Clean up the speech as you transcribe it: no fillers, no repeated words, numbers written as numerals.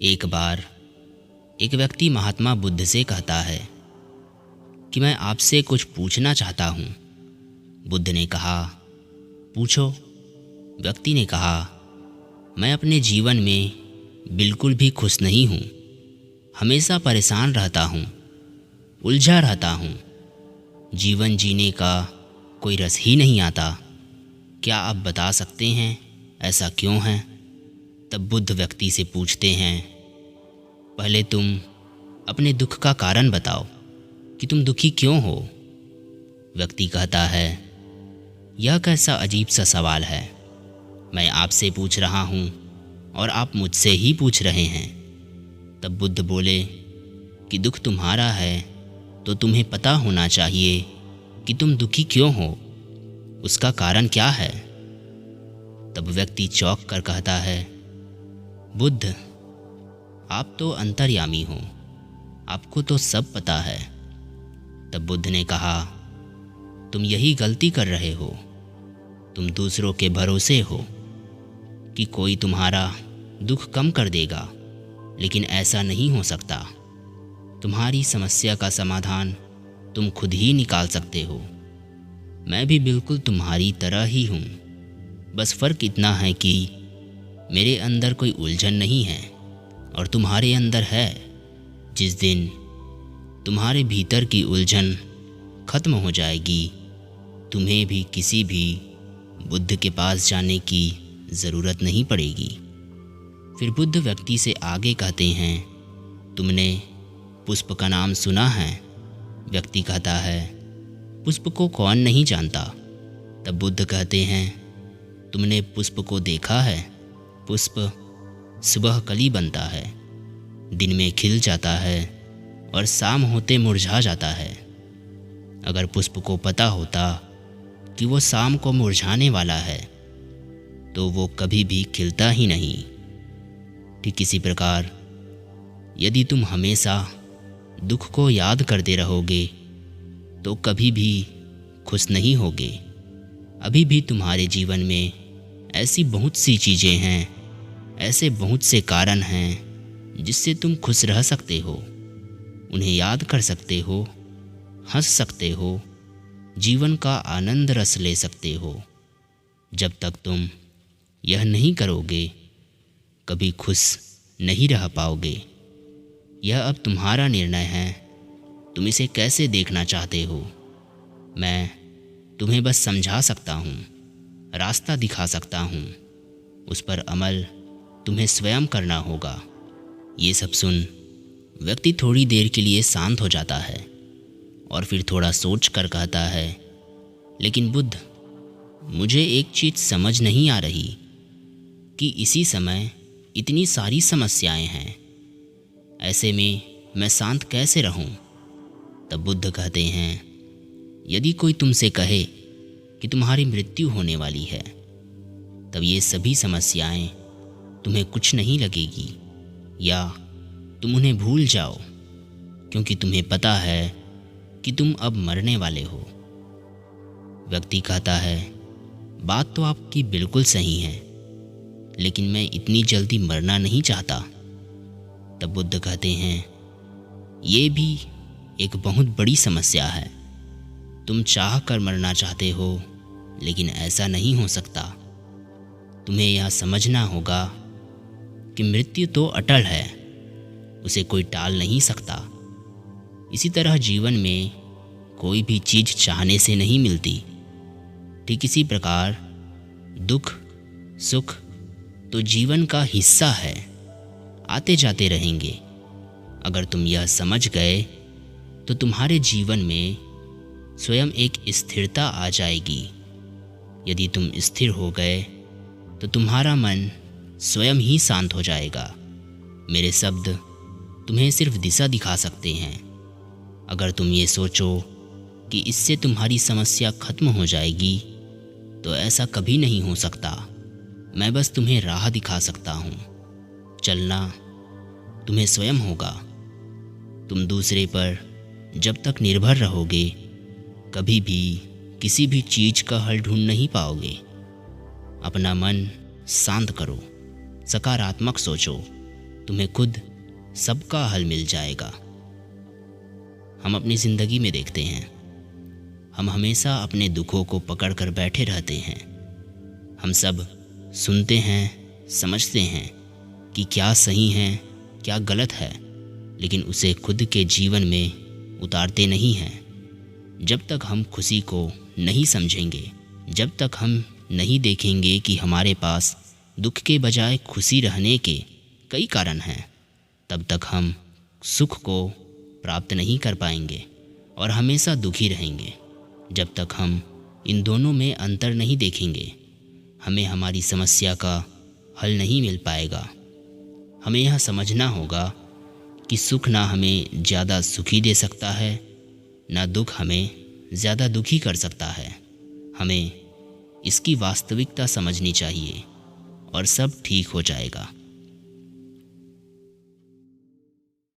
एक बार एक व्यक्ति महात्मा बुद्ध से कहता है कि मैं आपसे कुछ पूछना चाहता हूँ। बुद्ध ने कहा, पूछो। व्यक्ति ने कहा, मैं अपने जीवन में बिल्कुल भी खुश नहीं हूँ। हमेशा परेशान रहता हूँ, उलझा रहता हूँ। जीवन जीने का कोई रस ही नहीं आता। क्या आप बता सकते हैं ऐसा क्यों है? तब बुद्ध व्यक्ति से पूछते हैं, पहले तुम अपने दुख का कारण बताओ कि तुम दुखी क्यों हो। व्यक्ति कहता है, यह कैसा अजीब सा सवाल है। मैं आपसे पूछ रहा हूँ और आप मुझसे ही पूछ रहे हैं। तब बुद्ध बोले कि दुख तुम्हारा है तो तुम्हें पता होना चाहिए कि तुम दुखी क्यों हो, उसका कारण क्या है। तब व्यक्ति चौंक कर कहता है, बुद्ध, आप तो अंतर्यामी हो, आपको तो सब पता है। तब बुद्ध ने कहा, तुम यही गलती कर रहे हो। तुम दूसरों के भरोसे हो कि कोई तुम्हारा दुख कम कर देगा, लेकिन ऐसा नहीं हो सकता। तुम्हारी समस्या का समाधान तुम खुद ही निकाल सकते हो। मैं भी बिल्कुल तुम्हारी तरह ही हूँ, बस फ़र्क इतना है कि मेरे अंदर कोई उलझन नहीं है और तुम्हारे अंदर है। जिस दिन तुम्हारे भीतर की उलझन खत्म हो जाएगी, तुम्हें भी किसी भी बुद्ध के पास जाने की ज़रूरत नहीं पड़ेगी। फिर बुद्ध व्यक्ति से आगे कहते हैं, तुमने पुष्प का नाम सुना है? व्यक्ति कहता है, पुष्प को कौन नहीं जानता। तब बुद्ध कहते हैं, तुमने पुष्प को देखा है? पुष्प सुबह कली बनता है, दिन में खिल जाता है और शाम होते मुरझा जाता है। अगर पुष्प को पता होता कि वो शाम को मुरझाने वाला है तो वो कभी भी खिलता ही नहीं। ठीक इसी प्रकार यदि तुम हमेशा दुख को याद करते रहोगे तो कभी भी खुश नहीं होगे। अभी भी तुम्हारे जीवन में ऐसी बहुत सी चीज़ें हैं, ऐसे बहुत से कारण हैं जिससे तुम खुश रह सकते हो, उन्हें याद कर सकते हो, हंस सकते हो, जीवन का आनंद रस ले सकते हो। जब तक तुम यह नहीं करोगे कभी खुश नहीं रह पाओगे। यह अब तुम्हारा निर्णय है, तुम इसे कैसे देखना चाहते हो। मैं तुम्हें बस समझा सकता हूँ, रास्ता दिखा सकता हूँ, उस पर अमल तुम्हें स्वयं करना होगा। ये सब सुन व्यक्ति थोड़ी देर के लिए शांत हो जाता है और फिर थोड़ा सोच कर कहता है, लेकिन बुद्ध, मुझे एक चीज़ समझ नहीं आ रही कि इसी समय इतनी सारी समस्याएं हैं, ऐसे में मैं शांत कैसे रहूं। तब बुद्ध कहते हैं, यदि कोई तुमसे कहे कि तुम्हारी मृत्यु होने वाली है, तब ये सभी समस्याएं तुम्हें कुछ नहीं लगेगी या तुम उन्हें भूल जाओ, क्योंकि तुम्हें पता है कि तुम अब मरने वाले हो। व्यक्ति कहता है, बात तो आपकी बिल्कुल सही है, लेकिन मैं इतनी जल्दी मरना नहीं चाहता। तब बुद्ध कहते हैं, ये भी एक बहुत बड़ी समस्या है। तुम चाह कर मरना चाहते हो, लेकिन ऐसा नहीं हो सकता। तुम्हें यह समझना होगा कि मृत्यु तो अटल है, उसे कोई टाल नहीं सकता। इसी तरह जीवन में कोई भी चीज़ चाहने से नहीं मिलती। ठीक इसी प्रकार दुख सुख तो जीवन का हिस्सा है, आते जाते रहेंगे। अगर तुम यह समझ गए तो तुम्हारे जीवन में स्वयं एक स्थिरता आ जाएगी। यदि तुम स्थिर हो गए तो तुम्हारा मन स्वयं ही शांत हो जाएगा। मेरे शब्द तुम्हें सिर्फ दिशा दिखा सकते हैं। अगर तुम ये सोचो कि इससे तुम्हारी समस्या खत्म हो जाएगी तो ऐसा कभी नहीं हो सकता। मैं बस तुम्हें राह दिखा सकता हूँ। चलना तुम्हें स्वयं होगा। तुम दूसरे पर जब तक निर्भर रहोगे कभी भी किसी भी चीज़ का हल ढूंढ नहीं पाओगे। अपना मन शांत करो, सकारात्मक सोचो, तुम्हें खुद सबका हल मिल जाएगा। हम अपनी ज़िंदगी में देखते हैं, हम हमेशा अपने दुखों को पकड़ कर बैठे रहते हैं। हम सब सुनते हैं, समझते हैं कि क्या सही है क्या गलत है, लेकिन उसे खुद के जीवन में उतारते नहीं हैं। जब तक हम खुशी को नहीं समझेंगे, जब तक हम नहीं देखेंगे कि हमारे पास दुख के बजाय खुशी रहने के कई कारण हैं, तब तक हम सुख को प्राप्त नहीं कर पाएंगे और हमेशा दुखी रहेंगे। जब तक हम इन दोनों में अंतर नहीं देखेंगे, हमें हमारी समस्या का हल नहीं मिल पाएगा। हमें यह समझना होगा कि सुख ना हमें ज़्यादा सुखी दे सकता है, ना दुख हमें ज़्यादा दुखी कर सकता है। हमें इसकी वास्तविकता समझनी चाहिए और सब ठीक हो जाएगा।